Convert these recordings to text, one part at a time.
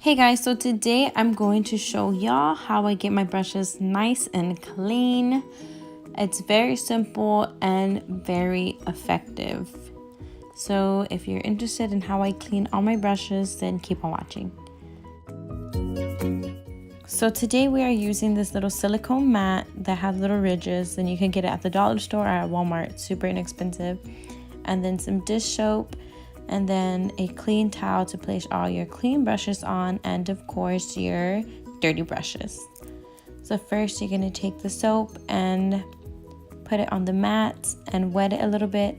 Hey guys, so today I'm going to show y'all how I get my brushes nice and clean. It's very simple and very effective. So if you're interested in how I clean all my brushes, then keep on watching. So today we are using this little silicone mat that has little ridges, and you can get it at the dollar store or at Walmart, super inexpensive. And then some dish soap, and then a clean towel to place all your clean brushes on, and of course your dirty brushes. So first you're going to take the soap and put it on the mat and wet it a little bit,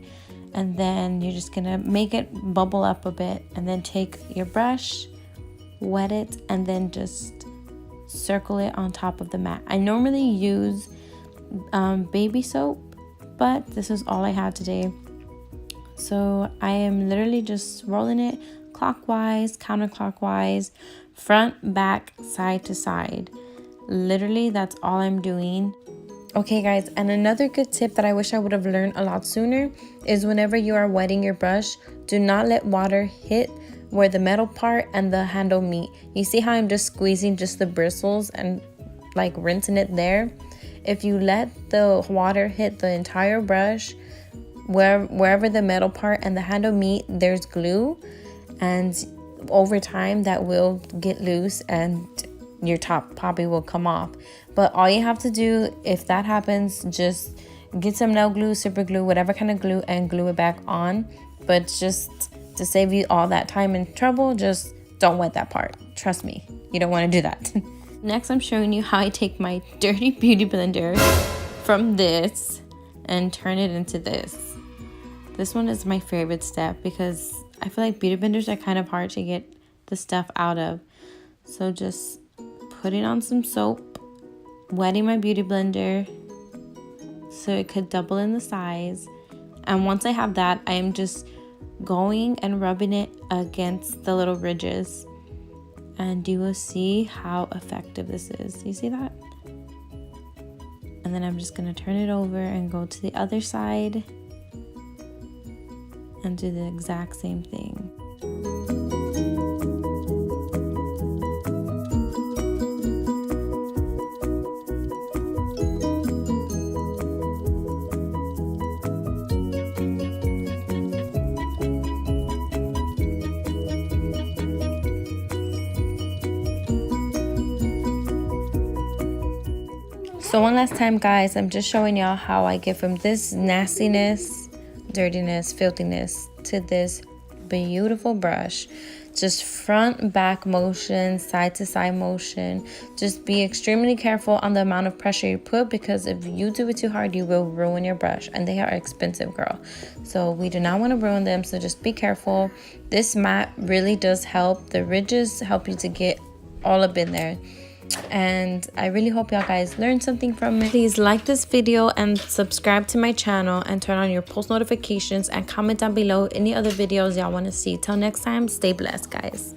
and then you're just going to make it bubble up a bit, and then take your brush, wet it, and then just circle it on top of the mat. I normally use baby soap, but this is all I have today. So I am literally just rolling it clockwise, counterclockwise, front, back, side to side. Literally, that's all I'm doing. Okay guys, and another good tip that I wish I would have learned a lot sooner is whenever you are wetting your brush, do not let water hit where the metal part and the handle meet. You see how I'm just squeezing just the bristles and like rinsing it there? If you let the water hit the entire brush, wherever the metal part and the handle meet, there's glue, and over time that will get loose and your top probably will come off. But all you have to do if that happens, just get some nail glue, super glue, whatever kind of glue, and glue it back on. But just to save you all that time and trouble, just don't wet that part. Trust me, you don't want to do that. Next, I'm showing you how I take my dirty beauty blender from this and turn it into this. This one is my favorite step because I feel like beauty blenders are kind of hard to get the stuff out of. So just putting on some soap, wetting my beauty blender so it could double in the size. And once I have that, I am just going and rubbing it against the little ridges. And you will see how effective this is. You see that? And then I'm just going to turn it over and go to the other side and do the exact same thing. So one last time guys, I'm just showing y'all how I get from this nastiness, dirtiness, filthiness to this beautiful brush. Just front back motion, side to side motion. Just be extremely careful on the amount of pressure you put, because if you do it too hard, you will ruin your brush, and they are expensive, girl. So we do not want to ruin them, so just be careful. This mat really does help. The ridges help you to get all up in there. And I really hope y'all guys learned something from it. Please like this video and subscribe to my channel, and turn on your post notifications, and comment down below any other videos y'all want to see. Till next time, stay blessed guys.